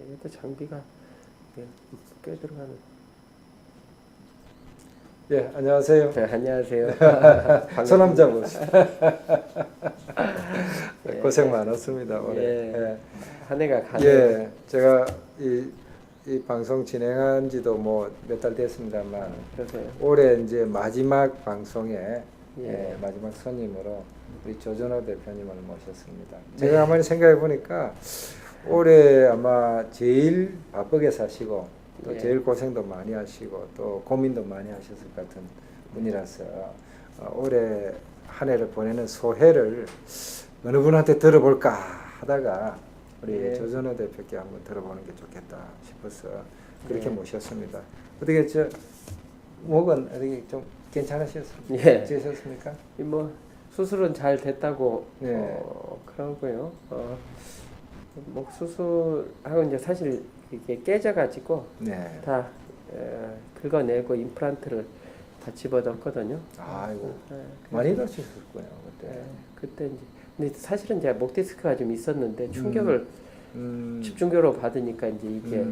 얘도 장비가 꽤 들어가는. 예, 안녕하세요. 네, 안녕하세요. 손 한번 잡으세요. 예. 고생 많았습니다 오늘. 예. 한 해가 가네. 예, 제가 이 방송 진행한 지도 뭐 몇 달 됐습니다만 그러세요. 올해 이제 마지막 방송에 예. 마지막 손님으로 우리 조준호 대표님을 모셨습니다. 제가 가만히 생각해 보니까 올해 아마 제일 바쁘게 사시고 또 예. 제일 고생도 많이 하시고 또 고민도 많이 하셨을 것 같은 분이라서 올해 한 해를 보내는 소회를 어느 분한테 들어볼까 하다가 우리 예. 조준호 대표께 한번 들어보는 게 좋겠다 싶어서 그렇게 예. 모셨습니다. 어떻게 목은 어떻게 좀 괜찮으셨습니까? 예. 어떠셨습니까? 뭐 수술은 잘 됐다고 네. 그러고요. 목 수술하고 이제 사실 이게 깨져가지고 네. 다 긁어내고 임플란트를 다 집어넣었거든요. 아이고 예, 많이 다치셨군요 그때. 그때 이제 근데 사실은 이제 목 디스크가 좀 있었는데 충격을 음. 집중적으로 받으니까 이제 이게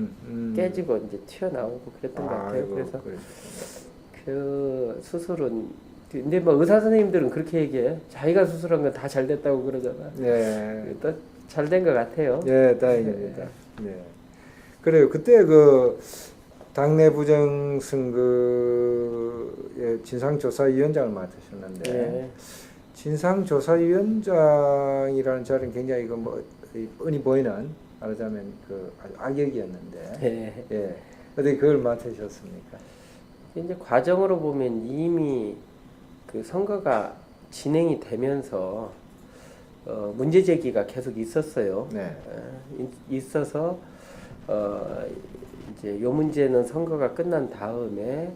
깨지고 음. 이제 튀어나오고 그랬던 것 같아요. 아이고, 그래서 그러셨군요. 그 수술은 근데 뭐 의사 선생님들은 그렇게 얘기해. 자기가 수술한 건 다 잘 됐다고 그러잖아. 네. 또 잘 된 것 같아요. 예, 다행입니다. 네. 그래요. 그때 그 당내 부정선거의 진상조사위원장을 맡으셨는데 네. 진상조사위원장이라는 자리는 굉장히 그 뭐 흔히 보이는 말하자면 그 아주 악역이었는데 네. 예. 어떻게 그걸 맡으셨습니까? 이제 과정으로 보면 이미 그 선거가 진행이 되면서 문제 제기가 계속 있었어요. 네. 있어서 이제 요 문제는 선거가 끝난 다음에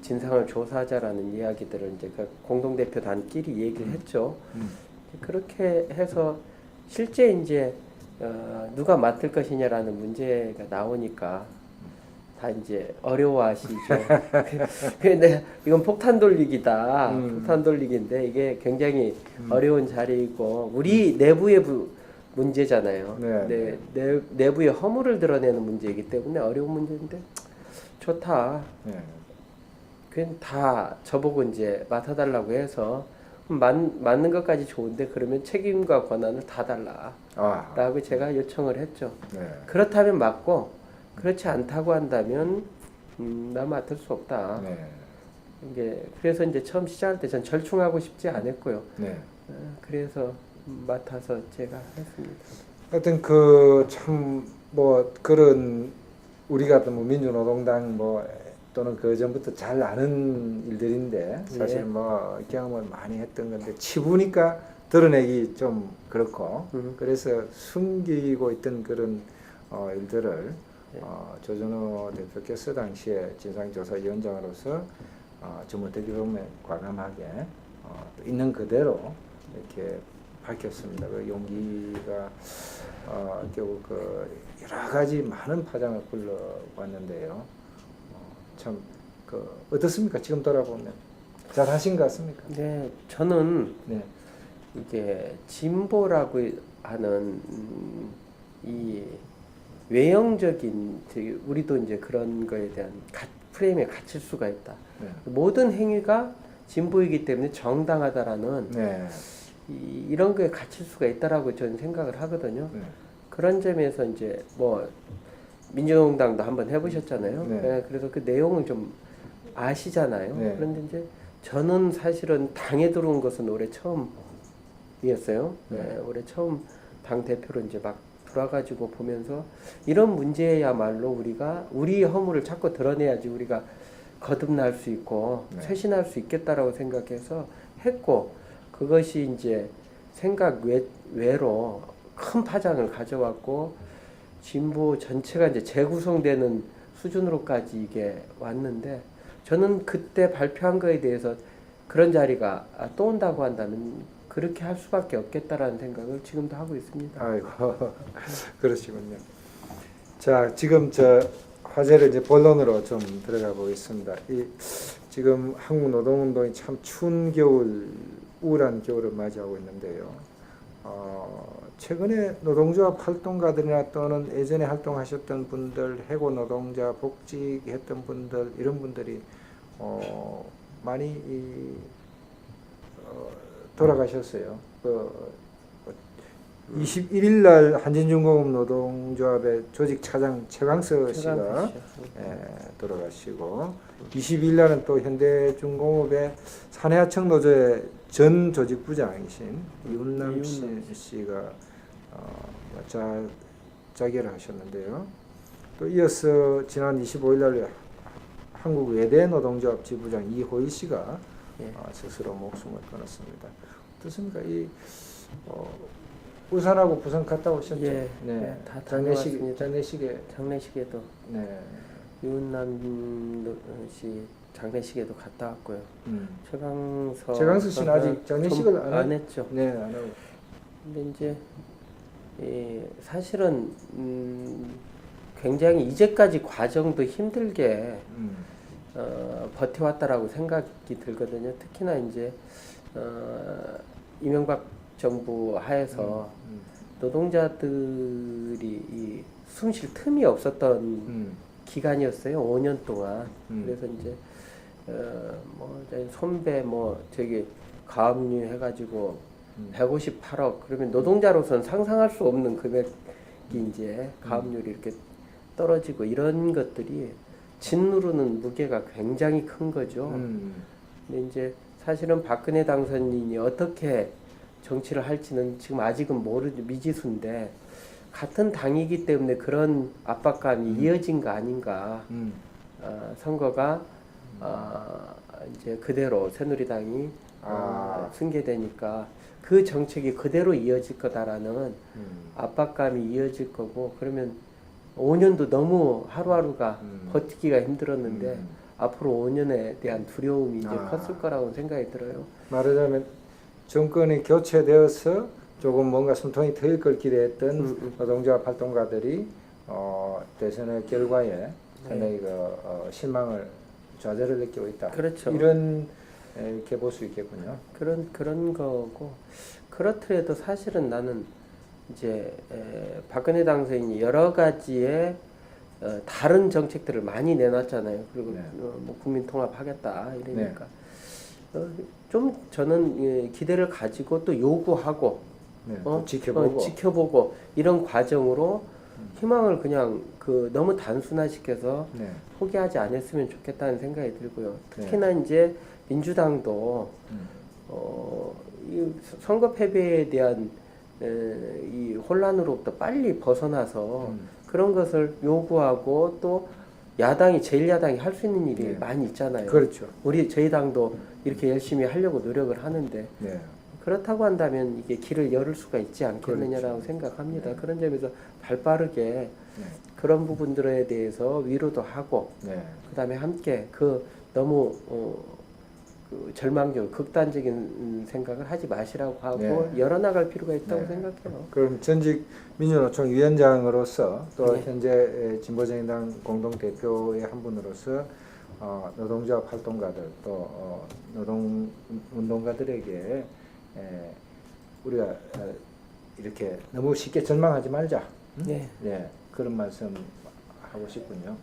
진상을 조사하자라는 이야기들을 이제 그 공동대표단끼리 얘기를 했죠. 그렇게 해서 실제 이제 누가 맡을 것이냐라는 문제가 나오니까 다 이제 어려워하시죠. 근데 이건 폭탄 돌리기다. 폭탄 돌리기인데 이게 굉장히 어려운 자리이고 우리 내부의 문제잖아요. 네. 내부의 허물을 드러내는 문제이기 때문에 어려운 문제인데 좋다. 네. 그냥 다 저보고 이제 맡아달라고 해서 맞는 것까지 좋은데 그러면 책임과 권한을 다 달라라고 제가 요청을 했죠. 네. 그렇다면 맞고 그렇지 않다고 한다면 나 맡을 수 없다. 네. 이게 그래서 이제 처음 시작할 때 전 절충하고 싶지 않았고요. 네. 그래서 맡아서 제가 했습니다. 하여튼 그 참 뭐 그런 우리 같은 뭐 민주노동당 뭐 또는 그 전부터 잘 아는 일들인데 사실 예. 뭐 경험을 많이 했던 건데 치부니까 드러내기 좀 그렇고 그래서 숨기고 있던 그런 일들을 조준호 대표께서 당시에 진상조사위원장으로서 좀 어떻게 보면 과감하게 있는 그대로 이렇게 밝혔습니다. 그 용기가 결국 그 여러 가지 많은 파장을 불러왔는데요. 참 그 어떻습니까? 지금 돌아보면 잘 하신 것 같습니까? 네, 저는 네. 이게 진보라고 하는 이 외형적인 우리도 이제 그런 거에 대한 프레임에 갇힐 수가 있다. 네. 모든 행위가 진보이기 때문에 정당하다라는 네. 이런 거에 갇힐 수가 있다라고 저는 생각을 하거든요. 네. 그런 점에서 이제 뭐 민주노동당도 한번 해보셨잖아요. 네. 네, 그래서 그 내용을 좀 아시잖아요. 네. 그런데 이제 저는 사실은 당에 들어온 것은 올해 처음이었어요. 네, 올해 처음 당 대표로 이제 막 돌아가지고 보면서 이런 문제야말로 우리가 우리 허물을 자꾸 드러내야지 우리가 거듭날 수 있고 네. 쇄신할 수 있겠다라고 생각해서 했고 그것이 이제 생각 외로 큰 파장을 가져왔고 진보 전체가 이제 재구성되는 수준으로까지 이게 왔는데 저는 그때 발표한 거에 대해서 그런 자리가 또 온다고 한다면 그렇게 할 수밖에 없겠다라는 생각을 지금도 하고 있습니다. 아이고 그러시군요. 자 지금 화제를 이제 본론으로 좀 들어가 보겠습니다. 지금 한국 노동운동이 참 추운 겨울, 우울한 겨울을 맞이하고 있는데요. 최근에 노동조합 활동가들이나 또는 예전에 활동하셨던 분들, 해고 노동자 복직했던 분들 이런 분들이 많이 돌아가셨어요. 21일 날 한진중공업 노동조합의 조직 차장 최강서 씨가 돌아가시고 22일 날은 또 현대중공업의 산해하청 노조의 전 조직부장이신 이운남 씨가 자결을 하셨는데요. 또 이어서 지난 25일 날 한국 외대 노동조합 지부장 이호일 씨가 스스로 목숨을 끊었습니다. 어떻습니까? 부산하고 부산 갔다 오셨죠? 예, 다 장례식에도 이운남 씨 장례식에도 갔다 왔고요. 최강서 씨는 아직 장례식을 안 했죠. 네, 안 하고. 근데 이제 사실은 굉장히 이제까지 과정도 힘들게 버텨왔다라고 생각이 들거든요. 특히나 이제 이명박 정부 하에서 노동자들이 숨 쉴 틈이 없었던 기간이었어요. 5년 동안. 그래서 이제 손배 저기 가압류 해가지고 158억 그러면 노동자로서는 상상할 수 없는 금액이 이제 가압류율이 이렇게 떨어지고 이런 것들이 짓누르는 무게가 굉장히 큰 거죠. 근데 이제 사실은 박근혜 당선인이 어떻게 정치를 할지는 지금 아직은 미지수인데 같은 당이기 때문에 그런 압박감이 이어진 거 아닌가. 선거가 이제 그대로 새누리당이 승계되니까 그 정책이 그대로 이어질 거다라는 압박감이 이어질 거고 그러면 5년도 너무 하루하루가 버티기가 힘들었는데 앞으로 5년에 대한 두려움이 이제 컸을 거라고 생각이 들어요. 말하자면 정권이 교체되어서 조금 뭔가 숨통이 트일 걸 기대했던 노동조합 활동가들이 대선의 결과에 상당히 실망을 좌절을 느끼고 있다. 그렇죠. 이런 이렇게 볼 수 있겠군요. 그런 거고 그렇더라도 사실은 나는 이제 박근혜 당선인이 여러 가지의 다른 정책들을 많이 내놨잖아요. 그리고 국민 통합하겠다 이러니까 좀 저는 기대를 가지고 또 요구하고 지켜보고 이런 과정으로 희망을 그냥 너무 단순화시켜서 포기하지 않았으면 좋겠다는 생각이 들고요. 특히나 이제 민주당도 이 선거 패배에 대한 이 혼란으로부터 빨리 벗어나서 그런 것을 요구하고 또 야당이 제1야당이 할 수 있는 일이 많이 있잖아요. 그렇죠. 저희 당도 이렇게 열심히 하려고 노력을 하는데 그렇다고 한다면 이게 길을 열을 수가 있지 않겠느냐라고 생각합니다. 그런 점에서 발빠르게 그런 부분들에 대해서 위로도 하고 그다음에 함께 너무 절망적, 극단적인 생각을 하지 마시라고 하고 열어나갈 필요가 있다고 생각해요. 그럼 전직 민주노총 위원장으로서 또 현재 진보정의당 공동대표의 한 분으로서 노동조합 활동가들 또 노동운동가들에게 우리가 이렇게 너무 쉽게 절망하지 말자. 그런 말씀 하고 싶군요.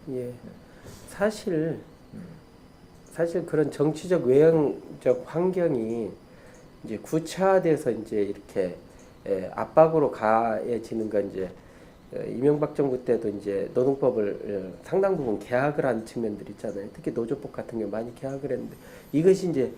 사실 그런 정치적 외형적 환경이 이제 구체화돼서 이제 이렇게 압박으로 가해지는 건 이제 이명박 정부 때도 이제 노동법을 상당 부분 개혁을 한 측면들이 있잖아요. 특히 노조법 같은 경우 많이 개혁을 했는데 이것이 이제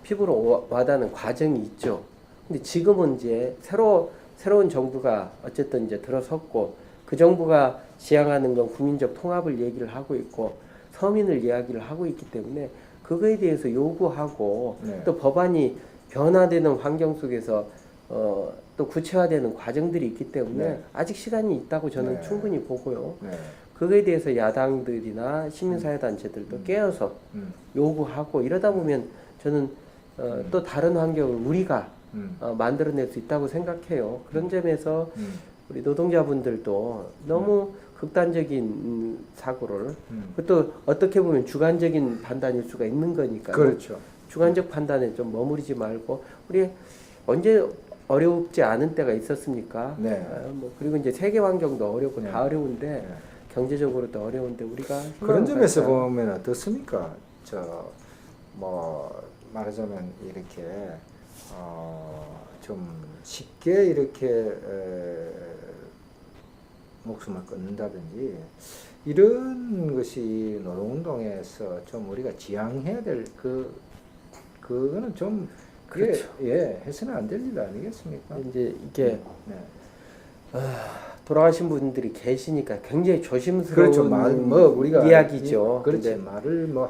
피부로 와닿는 과정이 있죠. 근데 지금은 이제 새로운 정부가 어쨌든 이제 들어섰고 그 정부가 지향하는 건 국민적 통합을 얘기를 하고 있고 서민을 이야기를 하고 있기 때문에 그거에 대해서 요구하고 또 법안이 변화되는 환경 속에서 또 구체화되는 과정들이 있기 때문에 아직 시간이 있다고 저는 충분히 보고요. 그거에 대해서 야당들이나 시민사회단체들도 깨어서 요구하고 이러다 보면 저는 또 다른 환경을 우리가 만들어낼 수 있다고 생각해요. 그런 점에서 우리 노동자분들도 너무 극단적인 사고를 그것도 어떻게 보면 주관적인 판단일 수가 있는 거니까요. 그렇죠. 주관적 판단에 좀 머무르지 말고 우리 언제 어렵지 않은 때가 있었습니까? 네. 뭐 그리고 이제 세계 환경도 어렵고 네. 다 어려운데 네. 경제적으로도 어려운데 우리가 그런 희망을 점에서 갖자. 보면 어떻습니까? 저 뭐 말하자면 이렇게 좀 쉽게 이렇게 목숨을 끊는다든지 이런 것이 노동운동에서 좀 우리가 지향해야 될 그거는 좀 그렇죠. 해서는 안 될 일 아니겠습니까? 이제 이게 네. 돌아가신 분들이 계시니까 굉장히 조심스러운 그렇죠. 뭐 우리가 이야기죠. 그렇지 근데 말을 뭐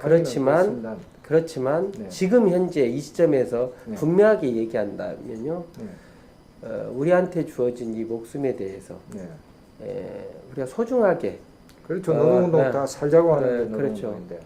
그렇지만 네. 지금 현재 이 시점에서 네. 분명하게 얘기한다면요. 네. 우리한테 주어진 이 목숨에 대해서 네. 우리가 소중하게 그렇죠. 노동운동 네. 다 살자고 하는 게 그렇죠. 노동운동인데.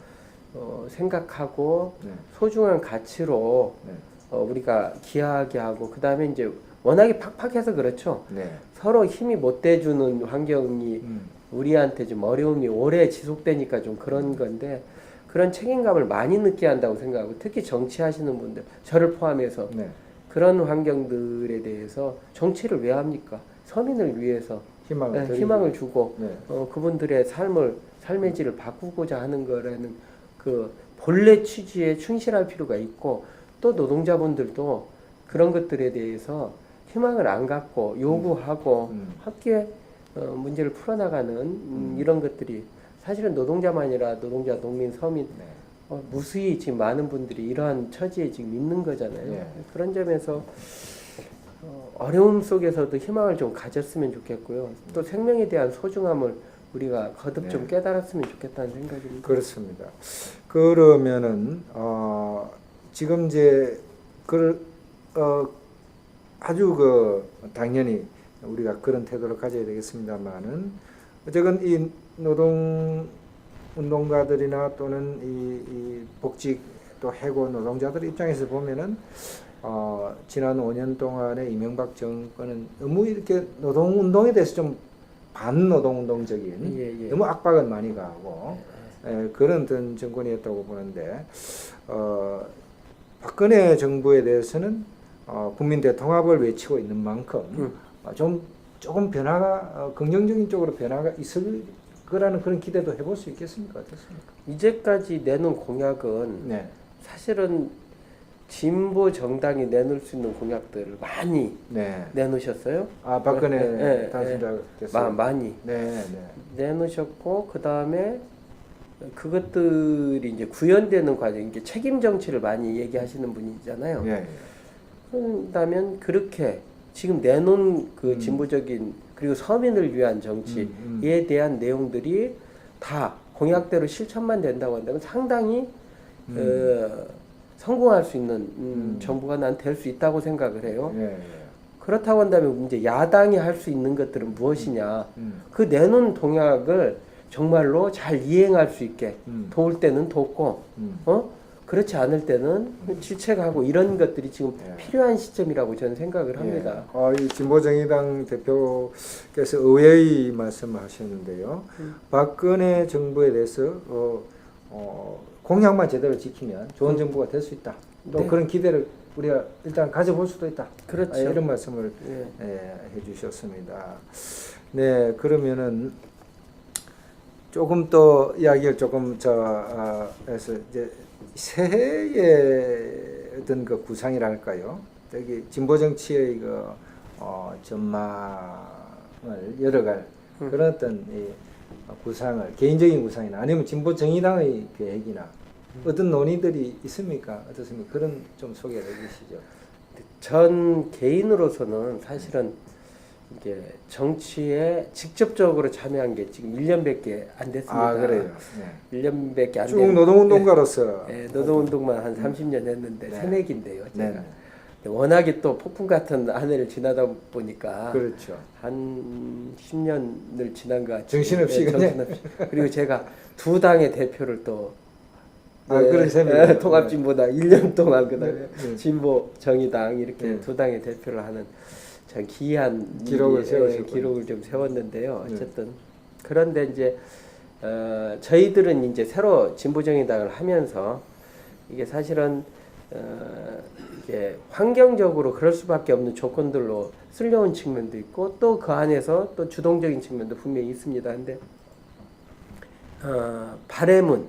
생각하고 네. 소중한 가치로 네. 우리가 기하게 하고 그 다음에 이제 워낙에 팍팍해서 그렇죠. 네. 서로 힘이 못 대주는 환경이 우리한테 좀 어려움이 오래 지속되니까 좀 그런 건데 그런 책임감을 많이 느껴야 한다고 생각하고 특히 정치하시는 분들 저를 포함해서 네. 그런 환경들에 대해서 정치를 왜 합니까? 서민을 위해서 희망을 주고 네. 그분들의 삶의 질을 바꾸고자 하는 거라는 그 본래 취지에 충실할 필요가 있고 또 노동자분들도 그런 것들에 대해서 희망을 안 갖고 요구하고 함께 문제를 풀어나가는 이런 것들이 사실은 노동자만 아니라 노동자, 농민, 서민 네. 무수히 지금 많은 분들이 이러한 처지에 지금 있는 거잖아요. 네. 그런 점에서 어려움 속에서도 희망을 좀 가졌으면 좋겠고요. 또 생명에 대한 소중함을 우리가 거듭 좀 네. 깨달았으면 좋겠다는 생각입니다. 그렇습니다. 그러면은 지금 이제 아주 당연히 우리가 그런 태도를 가져야 되겠습니다만은 어쨌든 이 노동 운동가들이나 또는 이 복직 또 해고 노동자들 입장에서 보면은 지난 5년 동안의 이명박 정권은 너무 이렇게 노동 운동에 대해서 좀 반노동 운동적인 너무 압박은 많이 가하고 그런 어떤 정권이었다고 보는데 박근혜 정부에 대해서는 국민 대통합을 외치고 있는 만큼 조금 변화가 긍정적인 쪽으로 변화가 있을 거라는 그런 기대도 해볼 수 있겠습니까? 어떻습니까? 이제까지 내놓은 공약은 네. 사실은 진보 정당이 내놓을 수 있는 공약들을 많이 네. 내놓으셨어요. 박근혜 당선자께서 많이 네. 내놓으셨고 그 다음에 그것들이 이제 구현되는 과정, 이게 책임 정치를 많이 얘기하시는 분이잖아요. 네. 그런다면 그렇게 지금 내놓은 그 진보적인 그리고 서민을 위한 정치에 대한 내용들이 다 공약대로 실천만 된다고 한다면 상당히 성공할 수 있는 정부가 난 될 수 있다고 생각을 해요. 그렇다고 한다면 이제 야당이 할 수 있는 것들은 무엇이냐? 그 내놓은 동약을 정말로 잘 이행할 수 있게 도울 때는 돕고, 그렇지 않을 때는 질책하고 이런 것들이 지금 필요한 시점이라고 저는 생각을 합니다. 이 진보정의당 대표께서 의외의 말씀을 하셨는데요. 박근혜 정부에 대해서 공약만 제대로 지키면 좋은 정부가 될 수 있다. 또 네. 그런 기대를 우리가 일단 가져볼 수도 있다. 그렇죠. 이런 말씀을 해주셨습니다. 네, 그러면은 조금 또 이야기를 조금 해서 이제 새해의 어떤 그 구상이랄까요? 저기 진보 정치의 전망을 열어갈 그런 어떤 이 구상을 개인적인 구상이나 아니면 진보 정의당의 계획이나 어떤 논의들이 있습니까? 어떻습니까? 그런 좀 소개를 해주시죠. 전 개인으로서는 사실은 이게 정치에 직접적으로 참여한 게 지금 1년밖에 안 됐습니다. 그래요. 1년밖에 안 쭉 됐는데 노동운동가로서 노동운동만 한 30년 했는데 새내기인데요. 제가 네. 워낙에 또 폭풍 같은 한 해를 지나다 보니까 그렇죠. 한 10년을 지난 것 같아요. 정신없이 정신없이. 그리고 제가 두 당의 대표를 또 그런 셈이에요. 통합진보당 1년 동안 그다음에 네. 진보 정의당 이렇게 네. 두 당의 대표를 하는 참 기이한 기록을 세우셨군요. 기록을 좀 세웠는데요. 어쨌든 그런데 이제 저희들은 이제 새로 진보정의당을 하면서 이게 사실은 이게 환경적으로 그럴 수밖에 없는 조건들로 쓸려온 측면도 있고 또 그 안에서 또 주동적인 측면도 분명히 있습니다. 근데 바램은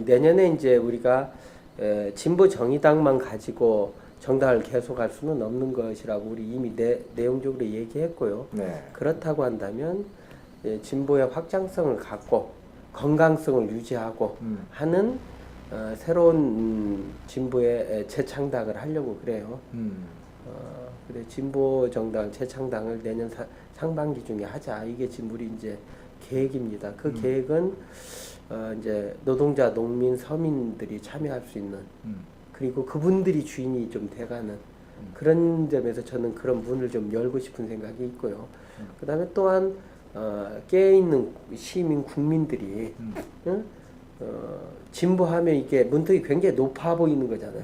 내년에 이제 우리가 진보 정의당만 가지고 정당을 계속할 수는 없는 것이라고 우리 이미 내용적으로 얘기했고요. 네. 그렇다고 한다면 진보의 확장성을 갖고 건강성을 유지하고 하는 새로운 진보의 재창당을 하려고 그래요. 그래 진보 정당 재창당을 내년 상반기 중에 하자. 이게 지금 우리 이제 계획입니다. 그 계획은 이제 노동자, 농민, 서민들이 참여할 수 있는 그리고 그분들이 주인이 좀 돼가는 그런 점에서 저는 그런 문을 좀 열고 싶은 생각이 있고요. 그다음에 또한 깨어있는 시민 국민들이 진보하면 이게 문턱이 굉장히 높아 보이는 거잖아요.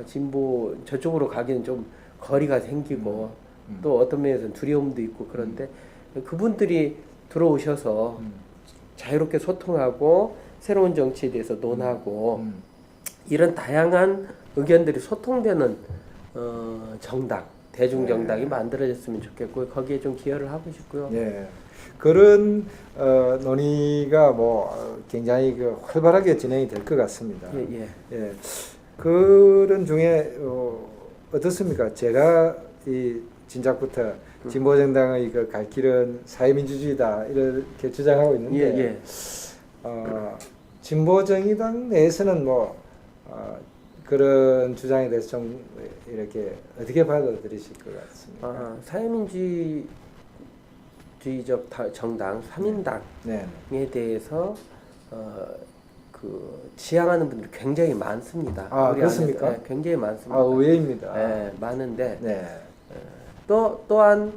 진보 저쪽으로 가기는 좀 거리가 생기고 또 어떤 면에서는 두려움도 있고 그런데 그분들이 들어오셔서 자유롭게 소통하고 새로운 정치에 대해서 논하고 이런 다양한 의견들이 소통되는 정당, 대중정당이 만들어졌으면 좋겠고 거기에 좀 기여를 하고 싶고요. 예. 그런 논의가 뭐 굉장히 활발하게 진행이 될 것 같습니다. 예. 예. 그런 중에 어떻습니까? 제가 이 진작부터 진보정당의 그 갈 길은 사회민주주의다 이렇게 주장하고 있는데 진보정의당 내에서는 뭐 그런 주장에 대해서 좀 이렇게 어떻게 받아들이실 것 같습니까? 사회민주주의적 정당 3인당에 네. 대해서 그 지향하는 분들이 굉장히 많습니다. 우리 그렇습니까? 안에, 굉장히 많습니다. 의외입니다. 네, 많은데 네. 또한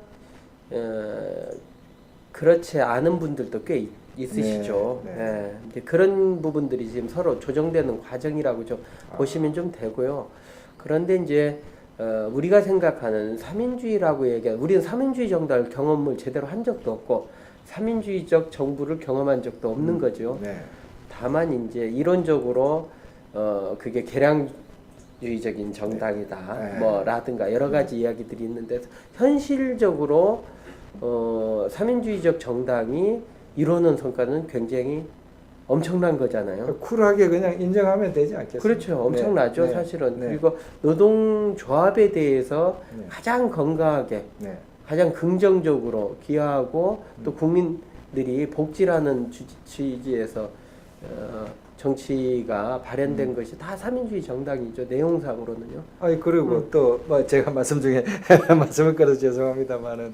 그렇지 않은 분들도 꽤 있으시죠. 네. 네. 이제 그런 부분들이 지금 서로 조정되는 과정이라고 좀 보시면 좀 되고요. 그런데 이제 우리가 생각하는 삼인주의라고 얘기하는 우리는 삼인주의 정당을 경험을 제대로 한 적도 없고 삼인주의적 정부를 경험한 적도 없는 거죠. 네. 다만 이제 이론적으로 그게 개량주의적인 정당이다 네. 뭐라든가 여러 가지 이야기들이 있는데 현실적으로 삼인주의적 정당이 이루는 성과는 굉장히 엄청난 거잖아요. 쿨하게 그냥 인정하면 되지 않겠습니까? 그렇죠. 엄청나죠. 네. 사실은. 네. 그리고 노동조합에 대해서 네. 가장 건강하게 네. 가장 긍정적으로 기여하고 또 국민들이 복지라는 취지에서 정치가 발현된 것이 다 삼인주의 정당이죠. 내용상으로는요. 그리고 또 뭐 제가 말씀 중에 말씀을 걸어서 죄송합니다만은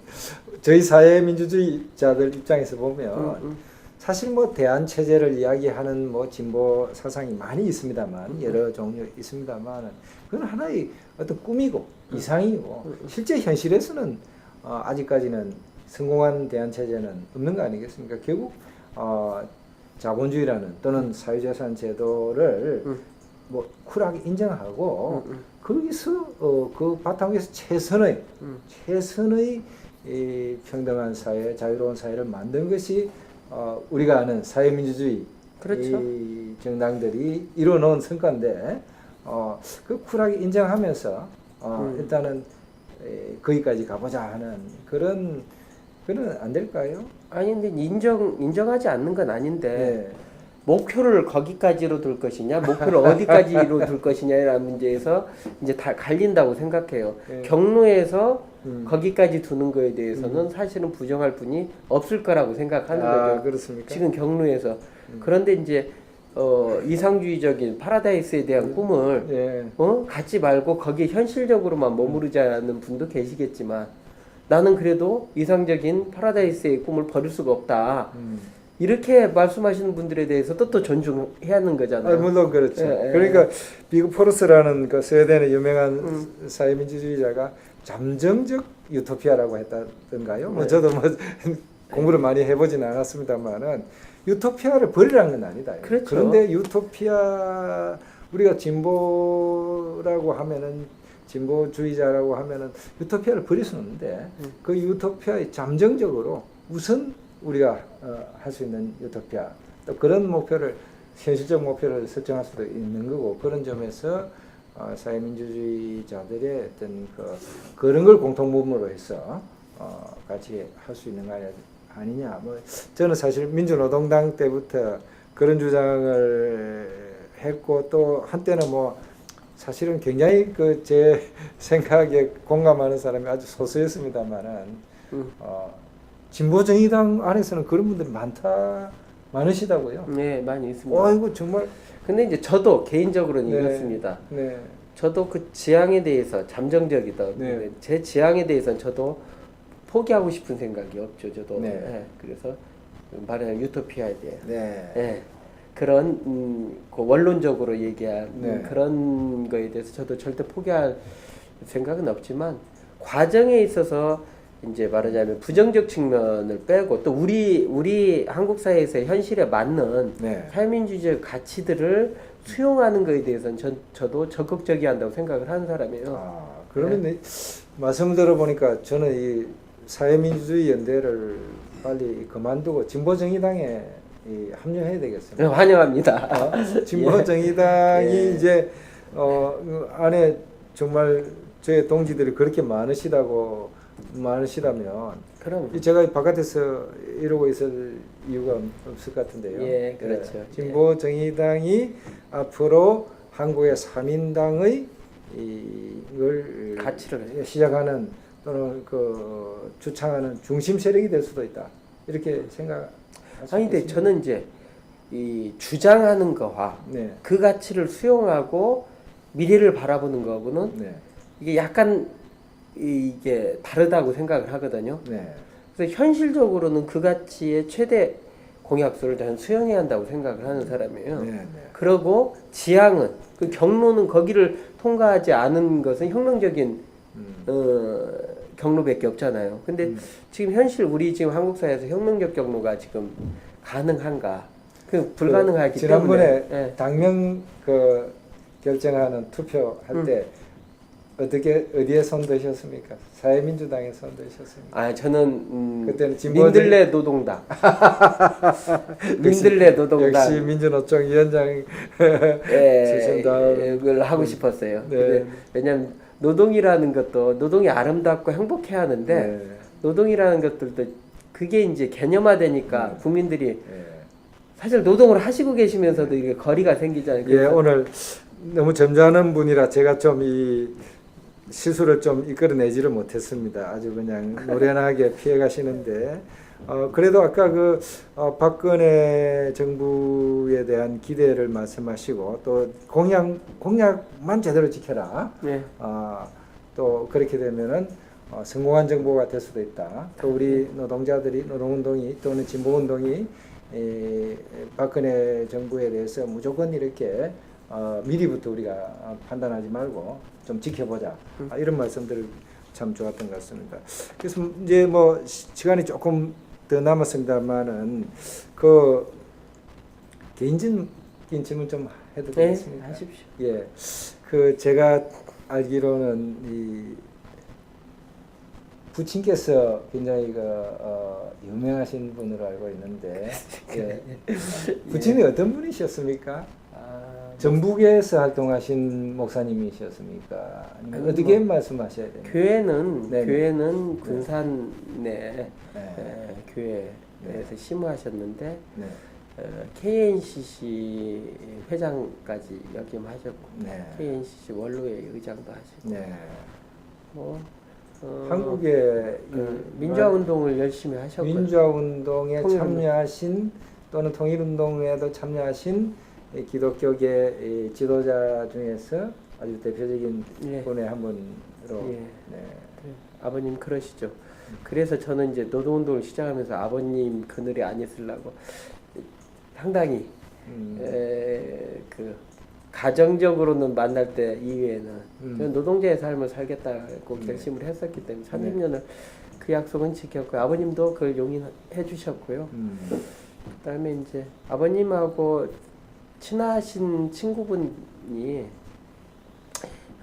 저희 사회민주주의자들 입장에서 보면 사실 뭐 대안 체제를 이야기하는 뭐 진보 사상이 많이 있습니다만 여러 종류 있습니다만 그건 하나의 어떤 꿈이고 이상이고 실제 현실에서는 아직까지는 성공한 대안 체제는 없는 거 아니겠습니까? 결국 자본주의라는 또는 사회재산 제도를 뭐 쿨하게 인정하고 거기서 그 바탕 위에서 최선의 이 평등한 사회, 자유로운 사회를 만든 것이 우리가 아는 사회민주주의 그렇죠. 이 정당들이 이뤄놓은 성과인데 그 쿨하게 인정하면서 일단은 거기까지 가보자 하는 그런 안 될까요? 아니 근데 인정하지 않는 건 아닌데 네. 목표를 거기까지로 둘 것이냐, 목표를 어디까지로 둘 것이냐라는 문제에서 이제 다 갈린다고 생각해요. 네. 경로에서 거기까지 두는 거에 대해서는 사실은 부정할 분이 없을 거라고 생각하는 거죠. 그렇습니까? 지금 경로에서. 그런데 이제 이상주의적인 파라다이스에 대한 꿈을 예. 갖지 말고 거기에 현실적으로만 머무르자는 분도 계시겠지만 나는 그래도 이상적인 파라다이스의 꿈을 버릴 수가 없다. 이렇게 말씀하시는 분들에 대해서도 또 존중해야 하는 거잖아요. 물론 그렇죠. 예, 예. 그러니까 비그 포르스라는 그 스웨덴의 유명한 사회민주주의자가 잠정적 유토피아라고 했다던가요. 뭐 네. 저도 뭐 공부를 많이 해보지는 않았습니다만은 유토피아를 버리라는 건 아니다. 그렇죠. 그런데 유토피아 우리가 진보라고 하면은 진보주의자라고 하면은 유토피아를 버릴 수는 없는데 그 유토피아의 잠정적으로 우선 우리가 할 수 있는 유토피아 또 그런 목표를 현실적 목표를 설정할 수도 있는 거고 그런 점에서 사회민주주의자들의 어떤 그런 걸 공통분모로 해서 같이 할 수 있는 거 아니냐. 뭐 저는 사실 민주노동당 때부터 그런 주장을 했고 또 한때는 뭐 사실은 굉장히 제 생각에 공감하는 사람이 아주 소수였습니다만은 진보정의당 안에서는 그런 분들이 많으시다고요. 네, 많이 있습니다. 아이고 정말. 근데 이제 저도 개인적으로는 네. 이렇습니다. 네. 저도 그 지향에 대해서 잠정적이다. 네. 제 지향에 대해서는 저도 포기하고 싶은 생각이 없죠. 저도. 네. 예, 그래서 말하자면 유토피아에 대해. 네. 예, 그런 그 원론적으로 얘기한 네. 그런 거에 대해서 저도 절대 포기할 생각은 없지만 과정에 있어서 이제 말하자면 부정적 측면을 빼고 또 우리 한국 사회에서의 현실에 맞는 네. 사회민주주의 가치들을 수용하는 것에 대해서는 저도 적극적이어야 한다고 생각을 하는 사람이에요. 그러면 말씀을 들어보니까 저는 이 사회민주주의 연대를 빨리 그만두고 진보정의당에 합류해야 되겠습니다. 네, 환영합니다. 진보정의당이 예. 이제 그 안에 정말 제 동지들이 그렇게 많으시다면 그럼 제가 바깥에서 이러고 있을 이유가 없을 것 같은데요. 예, 그렇죠. 진보정의당이 앞으로 한국의 3인당의 이걸 가치를 시작하는 또는 주창하는 중심 세력이 될 수도 있다. 이렇게 생각. 아니 근데 저는 이제 이 주장하는 거와 네. 그 가치를 수용하고 미래를 바라보는 거하고는 네. 이게 약간 이게 다르다고 생각을 하거든요. 네. 그래서 현실적으로는 그 가치의 최대 공약수를 저는 수용해야 한다고 생각을 하는 사람이에요. 네. 네. 그러고 지향은 그 경로는 거기를 통과하지 않은 것은 혁명적인 경로밖에 없잖아요. 근데 지금 현실 우리 지금 한국 사회에서 혁명적 경로가 지금 가능한가? 그 불가능하기 지난번에 때문에. 예. 당명 결정하는 투표할 때 어디에 손드셨습니까? 사회민주당에 손드셨습니까? 아 저는 그때는 민들레 노동당. 민들레 노동당. 역시 민주노총 위원장 을 하고 싶었어요. 네. 근데 왜냐하면 노동이라는 것도 노동이 아름답고 행복해야 하는데 네. 노동이라는 것들도 그게 이제 개념화되니까 국민들이 네. 사실 노동을 하시고 계시면서도 이게 거리가 생기잖아요. 예, 오늘 너무 점잖은 분이라 제가 좀 이 실수를 좀 이끌어내지를 못했습니다. 아주 그냥 노련하게 피해 가시는데 그래도 아까 박근혜 정부에 대한 기대를 말씀하시고 또 공약만 제대로 지켜라. 네. 또 그렇게 되면은 성공한 정부가 될 수도 있다. 또 우리 노동자들이 노동운동이 또는 진보운동이 박근혜 정부에 대해서 무조건 이렇게 미리부터 우리가 판단하지 말고 좀 지켜보자. 이런 말씀들을 참 좋았던 것 같습니다. 그래서 이제 뭐 시간이 조금 더 남았습니다만은 개인적인 질문 좀 해도 네, 되겠습니까? 하십시오. 예, 제가 알기로는 이 부친께서 굉장히 유명하신 분으로 알고 있는데 예. 부친이 어떤 분이셨습니까? 전북에서 활동하신 목사님이셨습니까? 아니면 어떻게 말씀하셔야 됩니까? 교회는 네네. 교회는 군산 내 네. 교회에서 심우하셨는데 네. KNCC 회장까지 역임하셨고 네. KNCC 원로회 의장도 하시고 네. 뭐 한국의 민주화 운동을 열심히 하셨고 민주화 운동에 통일운동. 참여하신 또는 통일운동에도 참여하신 이 기독교계 이 지도자 중에서 아주 대표적인 예. 분의 한 분으로 예. 네. 아버님 그러시죠. 그래서 저는 이제 노동운동을 시작하면서 아버님 그늘에 안 있으려고 상당히 가정적으로는 만날 때 이외에는 저는 노동자의 삶을 살겠다고 결심을 했었기 때문에 30년을 그 약속은 지켰고요. 아버님도 그걸 용인해 주셨고요. 그다음에 이제 아버님하고 친하신 친구분이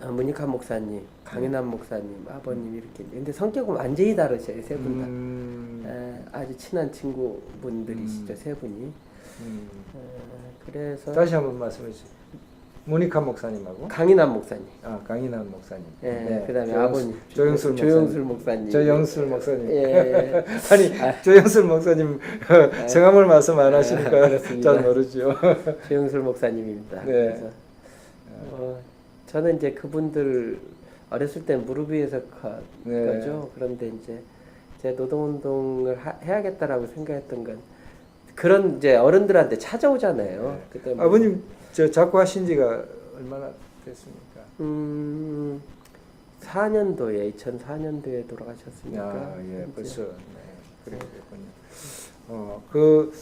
문익환 목사님, 강인환 목사님, 아버님 이렇게. 근데 성격은 완전히 다르셔요, 세 분 다. 아주 친한 친구분들이시죠, 세 분이. 그래서 다시 한번 말씀해 주세요. 모니카 목사님하고 강인한 목사님. 강인한 목사님. 예, 네. 그다음에 아버님 조영술 목사님. 조영술 목사님. 예. 아니 조영술 목사님 성함을 말씀 안 하시니까 그렇습니다. 잘 모르죠. 조영술 목사님입니다. 네. 그래서 저는 이제 그분들 어렸을 때 무릎 위에서 네. 거죠. 그런데 이제 제 노동운동을 해야겠다라고 생각했던 건 그런 이제 어른들한테 찾아오잖아요. 네. 그때 뭐 아버님 저 작고 하신 지가 얼마나 됐습니까? 4년도에 2004년도에 돌아가셨으니까. 예, 이제 벌써 그랬군요. 그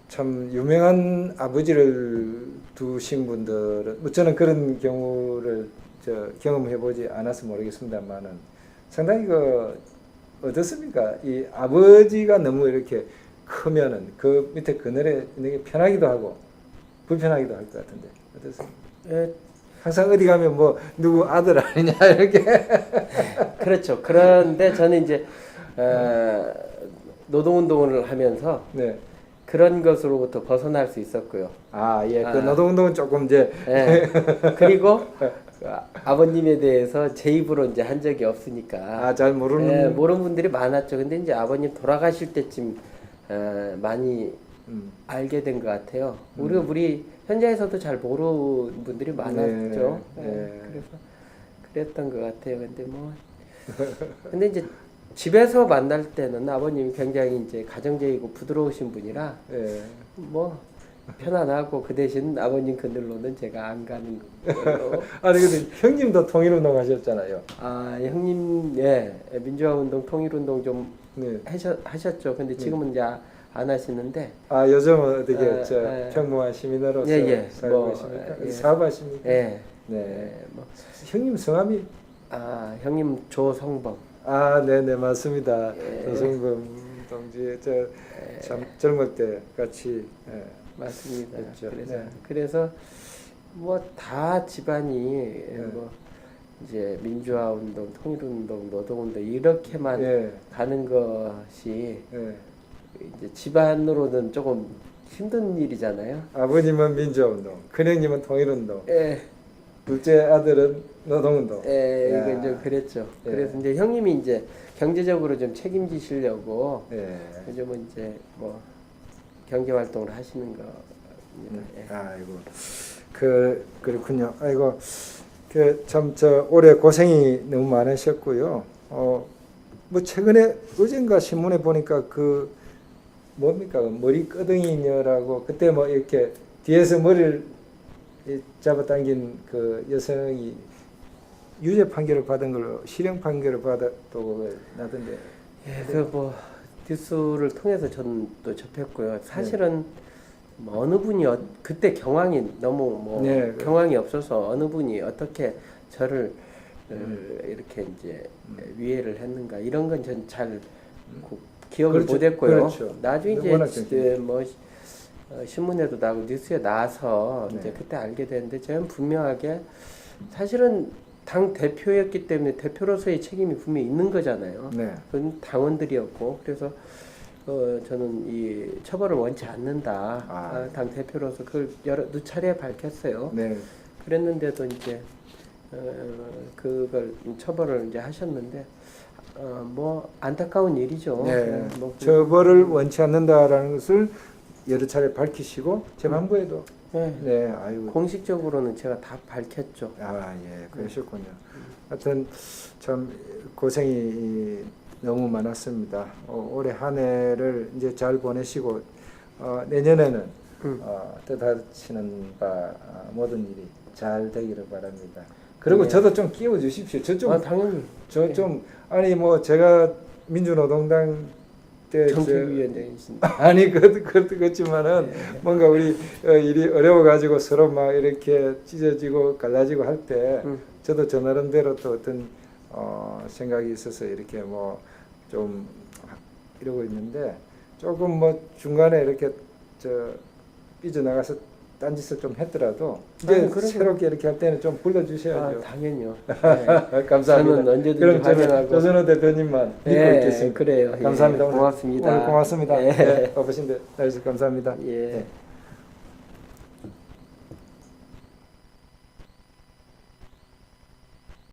참 유명한 아버지를 두신 분들은 뭐 저는 그런 경우를 경험해 보지 않아서 모르겠습니다만은 상당히 어떻습니까? 이 아버지가 너무 이렇게 크면은 그 밑에 그늘에 있는 게 편하기도 하고 불편하기도 할 것 같은데 어떻습니까? 예, 항상 어디 가면 뭐 누구 아들 아니냐 이렇게 그렇죠. 그런데 저는 이제 노동운동을 하면서 네. 그런 것으로부터 벗어날 수 있었고요. 예. 그 노동운동은 조금 이제 예. 그리고 아버님에 대해서 제 입으로 이제 한 적이 없으니까 잘 모르는 예, 모르는 분들이 많았죠. 근데 이제 아버님 돌아가실 때쯤 많이 알게 된 것 같아요. 우리 현장에서도 잘 모르는 분들이 많았죠. 네. 그래서 그랬던 것 같아요. 근데 이제 집에서 만날 때는 아버님이 굉장히 이제 가정적이고 부드러우신 분이라 예. 뭐 편안하고 그 대신 아버님 그늘로는 제가 안 가는 걸로. 아니 근데 형님도 통일운동 하셨잖아요. 형님 민주화운동 통일운동 좀 네. 하셨죠. 근데 지금은 이제 안 하시는데. 요즘은 어떻게 평범한 시민으로서 살고 계십니까? 예. 사업하십니까? 네. 뭐. 형님 성함이? 형님 조성범. 네네 맞습니다. 예. 조성범 동지 참 젊을 때 같이 맞습니다. 했죠. 그래서 뭐 다 집안이 뭐 이제 민주화운동, 통일운동, 노동운동 이렇게만 가는 것이 이제 집안으로는 조금 힘든 일이잖아요. 아버님은 민주화운동, 큰형님은 통일운동, 예. 둘째 아들은 노동운동. 이거 좀 그랬죠. 그래서 이제 형님이 이제 경제적으로 좀 책임지시려고 요즘은 이제 뭐 경제 활동을 하시는 거. 아이고 그렇군요. 아이고 참 올해 고생이 너무 많으셨고요. 뭐 최근에 어젠가 신문에 보니까 뭡니까 머리 끄덩이녀라고 그때 뭐 이렇게 뒤에서 머리를 잡아당긴 그 여성이 유죄 판결을 받은 걸로 실형 판결을 받았다고 나던데. 뭐 뉴스를 통해서 저는 또 접했고요. 사실은 뭐 어느 분이 그때 경황이 너무 경황이 없어서 어느 분이 어떻게 저를 이렇게 이제 위해를 했는가 이런 건 전 잘 기억을 못했고요. 그렇죠. 나중에 이제 뭐 신문에도 나오고 뉴스에 나와서 이제 그때 알게 됐는데 저는 분명하게 사실은 당 대표였기 때문에 대표로서의 책임이 분명히 있는 거잖아요. 그건 당원들이었고 그래서 저는 이 처벌을 원치 않는다. 당 대표로서 그걸 여러 차례 밝혔어요. 그랬는데도 이제 그걸 처벌을 이제 하셨는데 뭐 안타까운 일이죠. 뭐 처벌을 원치 않는다라는 것을 여러 차례 밝히시고 재판부에도 아이고 공식적으로는 제가 다 밝혔죠. 그러셨군요. 하여튼 참 고생이 너무 많았습니다. 올해 한 해를 이제 잘 보내시고 내년에는 뜻하시는 바 모든 일이 잘 되기를 바랍니다. 그리고 저도 좀 끼워 주십시오. 당연히. 아니 뭐 제가 민주노동당 때 정책위원장이신데 그렇지만은 뭔가 우리 일이 어려워가지고 서로 막 이렇게 찢어지고 갈라지고 할 때 저도 저 나름대로 또 어떤 생각이 있어서 이렇게 뭐 좀 이러고 있는데 조금 뭐 중간에 이렇게 삐져나가서 딴짓을 좀 했더라도 이제 아유, 그럼요. 새롭게 이렇게 할 때는 좀 불러주셔야죠. 당연히요. 네. 감사합니다. 저는 언제든지 그럼 저는 환영하고. 조선호 대표님만 믿고 네, 있겠습니다. 그래요. 감사합니다. 예, 고맙습니다. 오늘 고맙습니다. 예. 네, 와주신데 나와주셔서 감사합니다. 예. 네.